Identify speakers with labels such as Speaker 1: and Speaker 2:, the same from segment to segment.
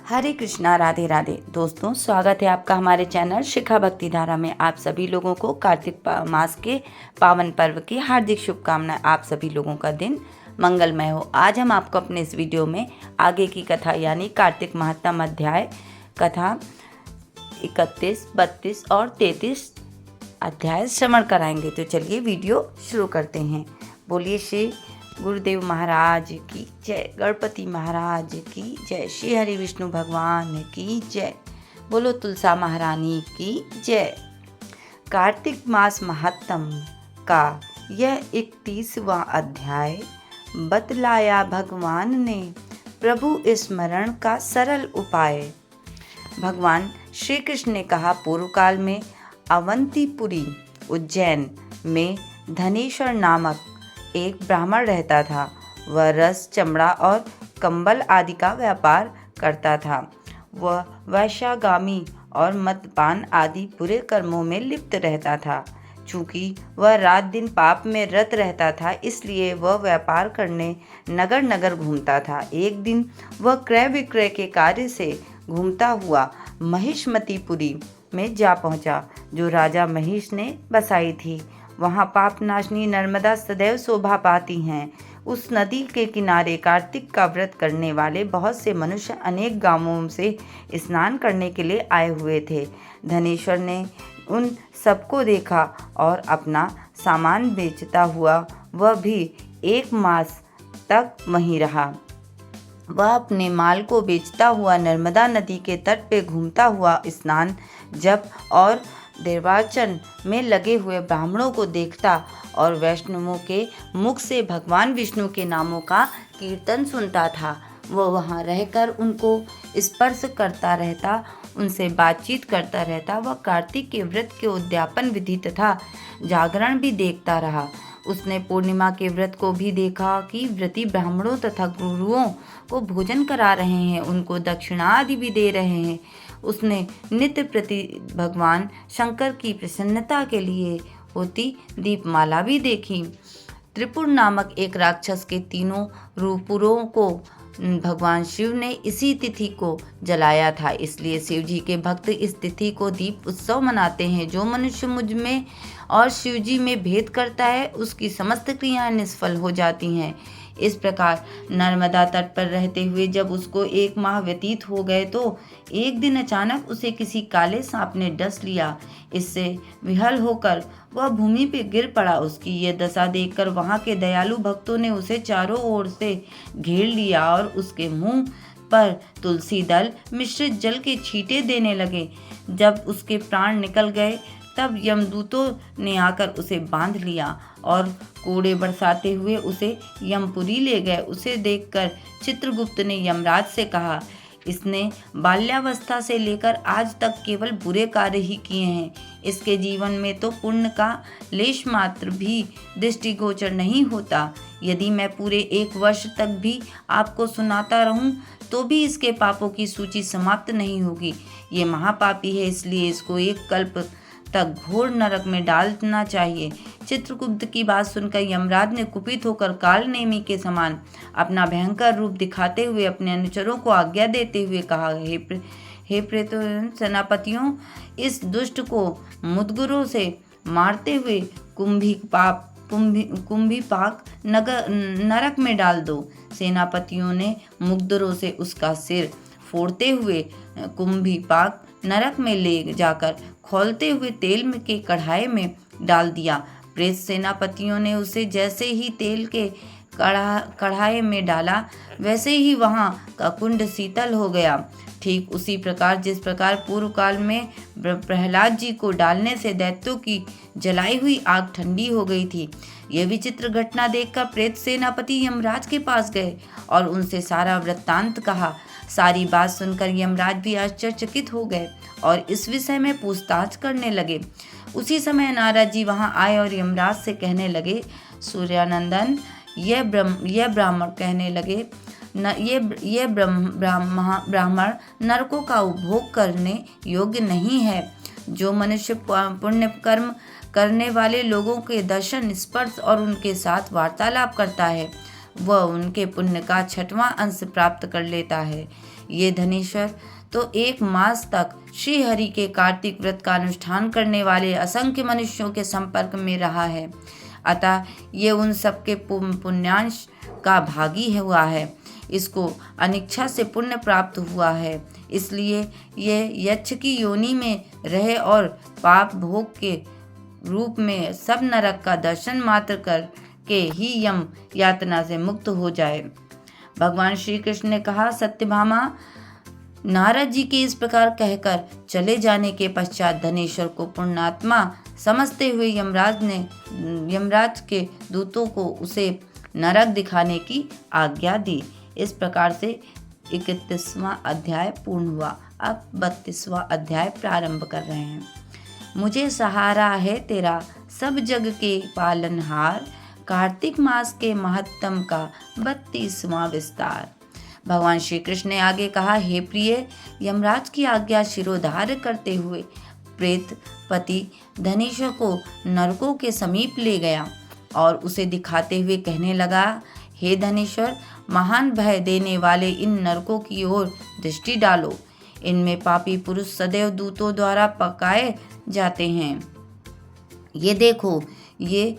Speaker 1: हरे कृष्णा, राधे राधे। दोस्तों, स्वागत है आपका हमारे चैनल शिखा भक्ति धारा में। आप सभी लोगों को कार्तिक मास के पावन पर्व की हार्दिक शुभकामनाएं। आप सभी लोगों का दिन मंगलमय हो। आज हम आपको अपने इस वीडियो में आगे की कथा यानी कार्तिक महात्म अध्याय कथा 31, 32 और 33 अध्याय श्रवण कराएंगे। तो चलिए वीडियो शुरू करते हैं। बोलिए श्री गुरुदेव महाराज की जय, गणपति महाराज की जय, श्री हरि विष्णु भगवान की जय, बोलो तुलसा महारानी की जय। कार्तिक मास महात्म का यह 31वां अध्याय बतलाया भगवान ने प्रभु स्मरण का सरल उपाय। भगवान श्री कृष्ण ने कहा, पूर्व काल में अवंतीपुरी उज्जैन में धनेश्वर नामक एक ब्राह्मण रहता था। वह रस, चमड़ा और कंबल आदि का व्यापार करता था। वह वैश्यागामी और मद्यपान आदि बुरे कर्मों में लिप्त रहता था। चूँकि वह रात दिन पाप में रत रहता था, इसलिए वह व्यापार करने नगर नगर घूमता था। एक दिन वह क्रय विक्रय के कार्य से घूमता हुआ महिष्मतीपुरी में जा पहुंचा, जो राजा महिष ने बसाई थी। वहाँ पापनाशनी नर्मदा सदैव शोभा पाती हैं। उस नदी के किनारे कार्तिक का व्रत करने वाले बहुत से मनुष्य अनेक गांवों से स्नान करने के लिए आए हुए थे। धनेश्वर ने उन सबको देखा और अपना सामान बेचता हुआ वह भी 1 मास तक वहीं रहा। वह अपने माल को बेचता हुआ नर्मदा नदी के तट पे घूमता हुआ स्नान, जप और देवार्चन में लगे हुए ब्राह्मणों को देखता और वैष्णवों के मुख से भगवान विष्णु के नामों का कीर्तन सुनता था। वह वहाँ रहकर उनको स्पर्श करता रहता, उनसे बातचीत करता रहता। वह कार्तिक के व्रत के उद्यापन विधि तथा जागरण भी देखता रहा। उसने पूर्णिमा के व्रत को भी देखा कि व्रती ब्राह्मणों तथा गुरुओं को भोजन करा रहे हैं, उनको दक्षिणा आदि भी दे रहे हैं। उसने नित्य प्रति भगवान शंकर की प्रसन्नता के लिए होती दीपमाला भी देखी। त्रिपुर नामक एक राक्षस के 3 रूपुरों को भगवान शिव ने इसी तिथि को जलाया था, इसलिए शिव जी के भक्त इस तिथि को दीप उत्सव मनाते हैं। जो मनुष्य मुझ में और शिव जी में भेद करता है, उसकी समस्त क्रियाएं निष्फल हो जाती हैं। इस प्रकार नर्मदा तट पर रहते हुए जब उसको 1 माह व्यतीत हो गए, तो एक दिन अचानक उसे किसी काले सांप ने डस लिया। इससे विहल होकर वह भूमि पे गिर पड़ा। उसकी ये दशा देखकर वहाँ के दयालु भक्तों ने उसे चारों ओर से घेर लिया और उसके मुंह पर तुलसी दल मिश्रित जल के छींटे देने लगे। जब उसके प्राण निकल गए, तब यमदूतों ने आकर उसे बांध लिया और कोड़े बरसाते हुए उसे यमपुरी ले गए। उसे देखकर चित्रगुप्त ने यमराज से कहा, इसने बाल्यावस्था से लेकर आज तक केवल बुरे कार्य ही किए हैं। इसके जीवन में तो पुण्य का लेश मात्र भी दृष्टिगोचर नहीं होता। यदि मैं पूरे 1 वर्ष तक भी आपको सुनाता रहूं, तो भी इसके पापों की सूची समाप्त नहीं होगी। ये महापापी है, इसलिए इसको 1 कल्प तक घोर नरक में डालना चाहिए। चित्रगुप्त की बात सुनकर यमराज ने कुपित होकर कालनेमी के समान अपना भयंकर रूप दिखाते हुए अपने अनुचरों को आज्ञा देते हुए कहा, हे प्रेतो सेनापतियों, इस दुष्ट को मुदगरों से मारते हुए कुंभीपाक नरक में डाल दो। सेनापतियों ने मुगदरों से उसका सिर फोड़ते हुए कुंभीपाक नरक में ले जाकर खौलते हुए तेल के कढ़ाई में डाल दिया। प्रेत सेनापतियों ने उसे जैसे ही तेल के कढ़ाई में डाला, वैसे ही वहाँ का कुंड शीतल हो गया। ठीक उसी प्रकार जिस प्रकार पूर्व काल में प्रहलाद जी को डालने से दैत्यों की जलाई हुई आग ठंडी हो गई थी। यह विचित्र घटना देखकर प्रेत सेनापति यमराज के पास गए और उनसे सारा वृत्तांत कहा। सारी बात सुनकर यमराज भी आश्चर्यचकित हो गए और इस विषय में पूछताछ करने लगे। उसी समय नारद जी वहां आए और यमराज से कहने लगे, सूर्यानंदन, यह ब्राह्मण कहने लगे ये ब्राह्मण नरकों का उपभोग करने योग्य नहीं है। जो मनुष्य पुण्य कर्म करने वाले लोगों के दर्शन, स्पर्श और उनके साथ वार्तालाप करता है, वह उनके पुण्य का 6वां अंश प्राप्त कर लेता है। ये धनेश्वर तो 1 मास तक श्री हरि के कार्तिक व्रत का अनुष्ठान करने वाले असंख्य मनुष्यों के संपर्क में रहा है। अतः ये उन सबके पुण्यांश का भागी हुआ है। इसको अनिच्छा से पुण्य प्राप्त हुआ है, इसलिए ये यक्ष की योनि में रहे और पाप भोग के रूप में सब नरक का दर्शन मात्र कर के ही यम यातना से मुक्त हो जाए। भगवान श्री कृष्ण ने कहा, सत्यभामा, नारद जी के इस प्रकार कहकर चले जाने के पश्चात धनेश्वर को पुण्यात्मा समझते हुए यमराज के दूतों को उसे नरक दिखाने की आज्ञा दी। इस प्रकार से 31वां अध्याय पूर्ण हुआ। अब 32वां अध्याय प्रारंभ कर रहे हैं। मुझे सहारा है तेरा सब जग के पालनहार, कार्तिक मास के महत्तम का 32वां विस्तार। भगवान श्री कृष्ण ने आगे कहा, हे प्रिय, यमराज की आज्ञा शिरोधार्य करते हुए प्रेतपति धनेश्वर को नरकों के समीप ले गया और उसे दिखाते हुए कहने लगा, हे धनेश्वर, महान भय देने वाले इन नरकों की ओर दृष्टि डालो। इनमें पापी पुरुष सदैव दूतों द्वारा पकाए जाते हैं। ये देखो, ये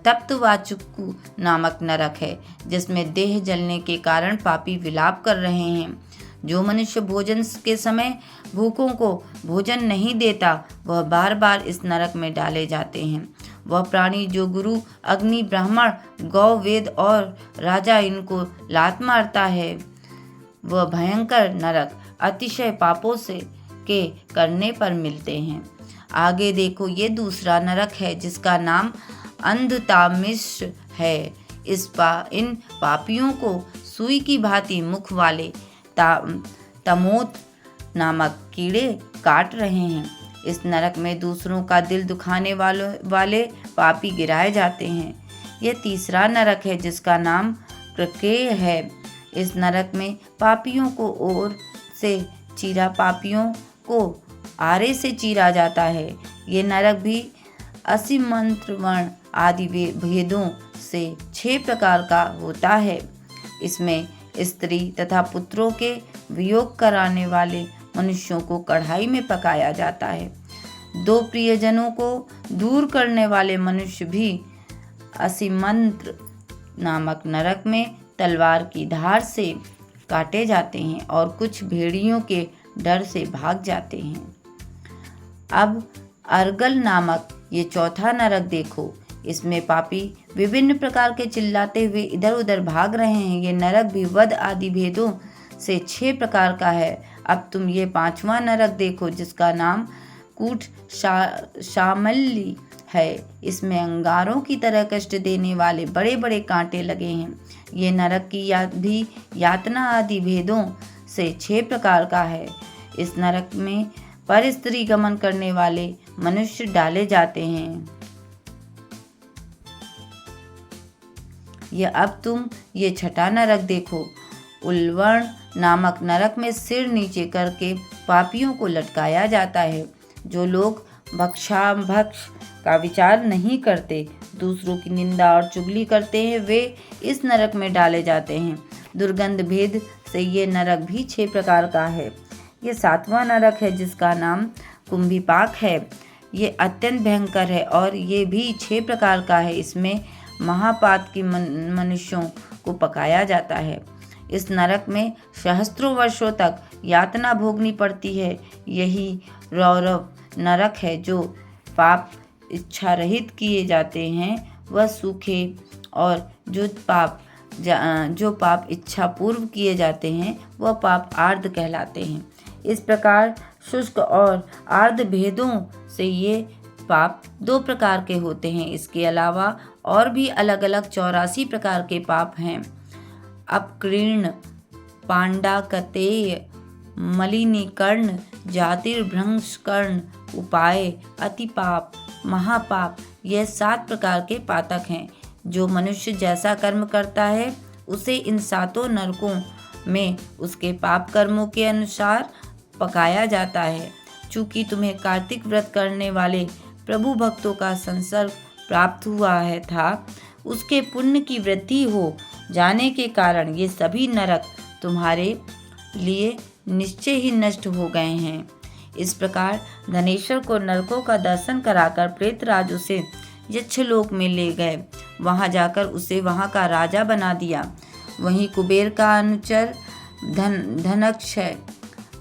Speaker 1: तप्तवाचुकु नामक नरक है, जिसमें देह जलने के कारण पापी विलाप कर रहे हैं। जो मनुष्य भोजन के समय भूखों को भोजन नहीं देता, वह बार बार इस नरक में डाले जाते हैं। वह प्राणी जो गुरु, अग्नि, ब्राह्मण, गौ, वेद और राजा इनको लात मारता है, वह भयंकर नरक अतिशय पापों से के करने पर मिलते हैं। आगे देखो, ये दूसरा नरक है जिसका नाम अंधतामिश्र है। इन पापियों को सुई की भांति मुख वाले तमोत नामक कीड़े काट रहे हैं। इस नरक में दूसरों का दिल दुखाने वाले पापी गिराए जाते हैं। यह तीसरा नरक है जिसका नाम प्रकेय है। इस नरक में पापियों को आरे से चीरा जाता है। ये नरक भी असीमंत्र वर्ण आदि भेदों से 6 प्रकार का होता है। इसमें स्त्री तथा पुत्रों के वियोग कराने वाले मनुष्यों को कढ़ाई में पकाया जाता है। 2 प्रियजनों को दूर करने वाले मनुष्य भी असीमंत्र नामक नरक में तलवार की धार से काटे जाते हैं और कुछ भेड़ियों के डर से भाग जाते हैं। अब अर्गल नामक ये चौथा नरक देखो। इसमें पापी विभिन्न प्रकार के चिल्लाते हुए इधर उधर भाग रहे हैं। ये नरक भी वध आदि भेदों से 6 प्रकार का है। अब तुम ये 5वां नरक देखो जिसका नाम कूट शामल्ली है। इसमें अंगारों की तरह कष्ट देने वाले बड़े बड़े कांटे लगे हैं। ये नरक की भी यातना आदि भेदों से 6 प्रकार का है। इस नरक में पर स्त्री गमन करने वाले मनुष्य डाले जाते हैं। अब तुम ये 6ठा नरक देखो। उल्वण नामक नरक में सिर नीचे करके पापियों को लटकाया जाता है। जो लोग भक्ष का विचार नहीं करते, दूसरों की निंदा और चुगली करते हैं, वे इस नरक में डाले जाते हैं। दुर्गंध भेद से ये नरक भी 6 प्रकार का है। ये 7वां नरक है जिसका नाम कुंभीपाक है। ये अत्यंत भयंकर है और ये भी 6 प्रकार का है। इसमें महापात की मनुष्यों को पकाया जाता है। इस नरक में सहस्त्रों वर्षों तक यातना भोगनी पड़ती है। यही रौरव नरक है। जो पाप इच्छा रहित किए जाते हैं वह सूखे, और जो पाप इच्छा पूर्व किए जाते हैं वह पाप आर्द्र कहलाते हैं। इस प्रकार शुष्क और आर्द्र भेदों से ये पाप 2 प्रकार के होते हैं। इसके अलावा और भी अलग अलग 84 प्रकार के पाप हैं। अपकृण, पांडाकतेय, मलिनीकर्ण, जातिर्भ्रंशकर्ण, उपाय, अतिपाप, महापाप, यह 7 प्रकार के पातक हैं। जो मनुष्य जैसा कर्म करता है उसे इन 7 नरकों में उसके पाप कर्मों के अनुसार पकाया जाता है। चूँकि तुम्हें कार्तिक व्रत करने वाले प्रभु भक्तों का संसर्ग प्राप्त हुआ था, उसके पुण्य की वृद्धि हो जाने के कारण ये सभी नरक तुम्हारे लिए निश्चय ही नष्ट हो गए हैं। इस प्रकार धनेश्वर को नरकों का दर्शन कराकर प्रेतराज उसे यक्षलोक में ले गए। वहां जाकर उसे वहां का राजा बना दिया। वहीं कुबेर का अनुचर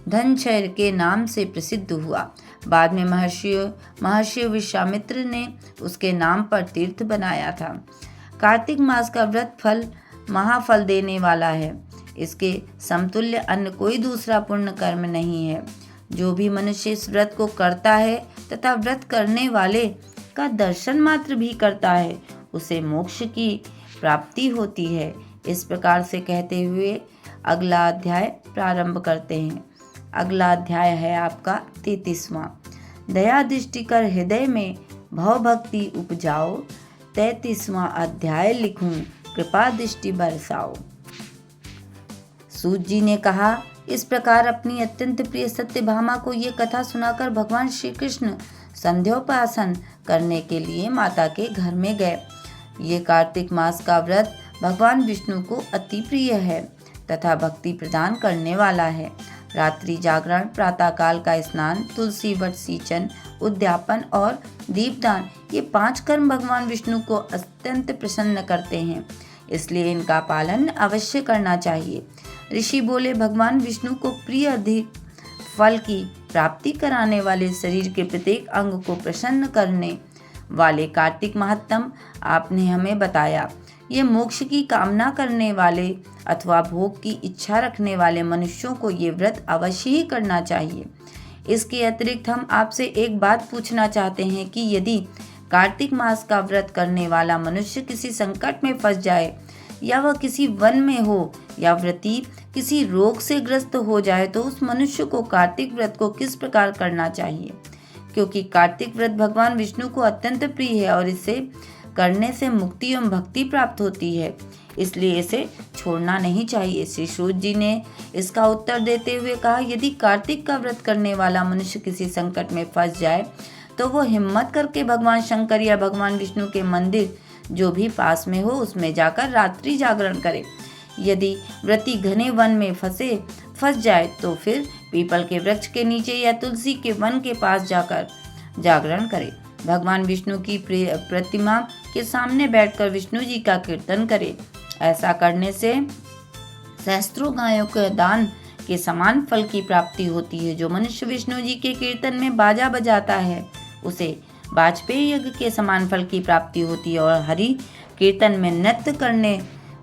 Speaker 1: धनक्षय के नाम से प्रसिद्ध हुआ। बाद में महर्षि विश्वामित्र ने उसके नाम पर तीर्थ बनाया था। कार्तिक मास का व्रत फल महाफल देने वाला है। इसके समतुल्य अन्य कोई दूसरा पुण्य कर्म नहीं है। जो भी मनुष्य इस व्रत को करता है तथा व्रत करने वाले का दर्शन मात्र भी करता है, उसे मोक्ष की प्राप्ति होती है। इस प्रकार से कहते हुए अगला अध्याय प्रारंभ करते हैं। अगला अध्याय है आपका 33वां। दया दृष्टि कर हृदय में भव भक्ति उपजाओ, 33वां अध्याय लिखूं कृपा दृष्टि बरसाओ। सूत जी ने कहा, इस प्रकार अपनी अत्यंत प्रिय सत्यभामा को ये कथा सुनाकर भगवान श्री कृष्ण संध्योपासन करने के लिए माता के घर में गए। ये कार्तिक मास का व्रत भगवान विष्णु को अति प्रिय है तथा भक्ति प्रदान करने वाला है। रात्रि जागरण, प्रातःकाल का स्नान, तुलसी वट सींचन, उद्यापन और दीपदान, ये 5 कर्म भगवान विष्णु को अत्यंत प्रसन्न करते हैं, इसलिए इनका पालन अवश्य करना चाहिए। ऋषि बोले, भगवान विष्णु को प्रिय अधिक फल की प्राप्ति कराने वाले शरीर के प्रत्येक अंग को प्रसन्न करने वाले कार्तिक महात्म आपने हमें बताया। ये मोक्ष की कामना करने वाले अथवा भोग की इच्छा रखने वाले मनुष्यों को ये व्रत अवश्य ही करना चाहिए। इसके अतिरिक्त हम आपसे एक बात पूछना चाहते हैं कि यदि कार्तिक मास का व्रत करने वाला मनुष्य किसी संकट में फंस जाए या वह किसी वन में हो या व्रती किसी रोग से ग्रस्त हो जाए तो उस मनुष्य को कार्तिक व्रत को किस प्रकार करना चाहिए? क्योंकि कार्तिक व्रत भगवान विष्णु को अत्यंत प्रिय है और इसे करने से मुक्ति एवं भक्ति प्राप्त होती है, इसलिए इसे छोड़ना नहीं चाहिए। श्री सूत जी ने इसका उत्तर देते हुए कहा, यदि कार्तिक का व्रत करने वाला मनुष्य किसी संकट में फंस जाए तो वो हिम्मत करके भगवान शंकर या भगवान विष्णु के मंदिर जो भी पास में हो उसमें जाकर रात्रि जागरण करे। यदि व्रती घने वन में फंस जाए तो फिर पीपल के वृक्ष के नीचे या तुलसी के वन के पास जाकर जागरण करे। भगवान विष्णु की प्रतिमा के सामने बैठकर विष्णु जी का कीर्तन करे। ऐसा करने से सहस्त्रों गायों के दान के समान फल की प्राप्ति होती है। जो मनुष्य विष्णु जी के कीर्तन में बाजा बजाता है उसे वाजपेयी यज्ञ के समान फल की प्राप्ति होती है और हरि कीर्तन में नृत्य करने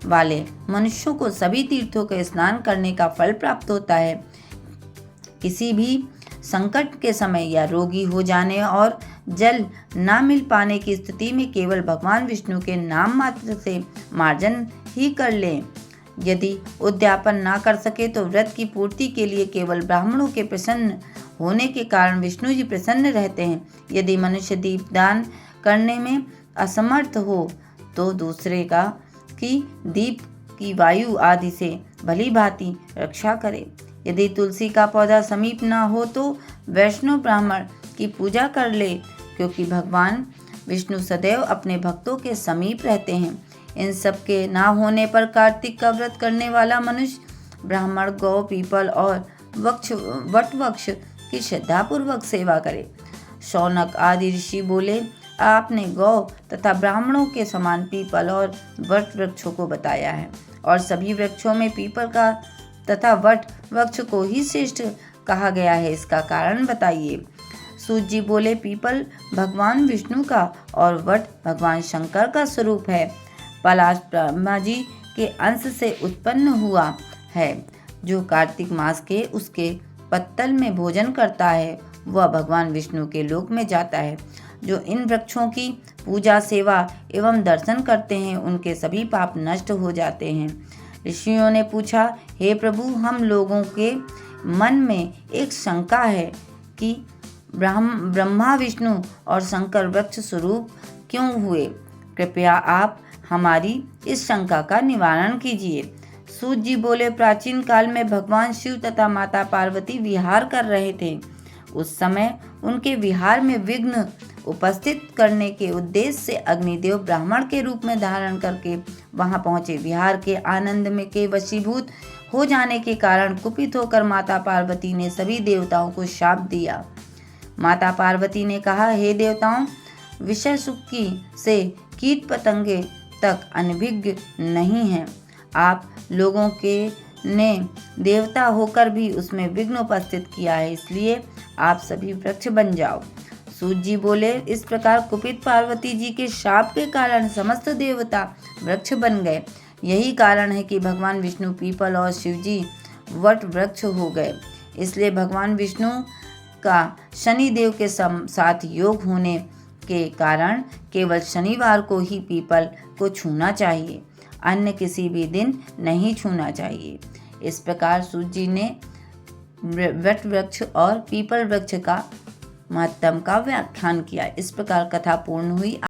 Speaker 1: वाले मनुष्यों को सभी तीर्थों के स्नान करने का फल प्राप्त होता है। किसी भी संकट के समय या रोगी हो जाने और जल न मिल पाने की स्थिति में केवल भगवान विष्णु के नाम मात्र से मार्जन ही कर लें। यदि उद्यापन ना कर सके तो व्रत की पूर्ति के लिए केवल ब्राह्मणों के प्रसन्न होने के कारण विष्णु जी प्रसन्न रहते हैं। यदि मनुष्य दीपदान करने में असमर्थ हो तो दूसरे का की दीप की वायु आदि से भली भांति रक्षा करे। यदि तुलसी का पौधा समीप न हो तो वैष्णव ब्राह्मण की पूजा कर ले, क्योंकि भगवान विष्णु सदैव अपने भक्तों के समीप रहते हैं। इन सब के ना होने पर कार्तिक का व्रत करने वाला मनुष्य ब्राह्मण, गौ, पीपल और वट वृक्ष की श्रद्धापूर्वक सेवा करे। शौनक आदि ऋषि बोले, आपने गौ तथा ब्राह्मणों के समान पीपल और वट वृक्षों को बताया है और सभी वृक्षों में पीपल का तथा वट वृक्ष को ही श्रेष्ठ कहा गया है, इसका कारण बताइए। सूत जी बोले, पीपल भगवान विष्णु का और वट भगवान शंकर का स्वरूप है। पलाश ब्रह्मा जी के अंश से उत्पन्न हुआ है। जो कार्तिक मास के उसके पत्तल में भोजन करता है वह भगवान विष्णु के लोक में जाता है। जो इन वृक्षों की पूजा, सेवा एवं दर्शन करते हैं उनके सभी पाप नष्ट हो जाते हैं। ऋषियों ने पूछा, हे प्रभु, हम लोगों के मन में एक शंका है कि ब्रह्मा, विष्णु और शंकर वृक्ष स्वरूप क्यों हुए? कृपया आप हमारी इस शंका का निवारण कीजिए। सूत जी बोले, प्राचीन काल में भगवान शिव तथा माता पार्वती विहार कर रहे थे। उस समय उनके विहार में विघ्न उपस्थित करने के उद्देश्य से अग्निदेव ब्राह्मण के रूप में धारण करके वहां पहुंचे। विहार के आनंद में के वशीभूत हो जाने के कारण कुपित होकर माता पार्वती ने सभी देवताओं को शाप दिया। माता पार्वती ने कहा, हे देवताओं, विषय सुख से कीट पतंगे तक अनभिज्ञ नहीं हैं। आप लोगों के ने देवता होकर भी उसमें विघ्न उपस्थित किया है, इसलिए आप सभी वृक्ष बन जाओ। सूत जी बोले, इस प्रकार कुपित पार्वती जी के शाप के कारण समस्त देवता वृक्ष बन गए। यही कारण है कि भगवान विष्णु पीपल और शिव जी वट वृक्ष हो गए। इसलिए भगवान विष्णु का शनि देव के साथ योग होने के कारण केवल शनिवार को ही पीपल को छूना चाहिए, अन्य किसी भी दिन नहीं छूना चाहिए। इस प्रकार सूत जी ने वट वृक्ष और पीपल वृक्ष का महत्व का व्याख्यान किया। इस प्रकार कथा पूर्ण हुई।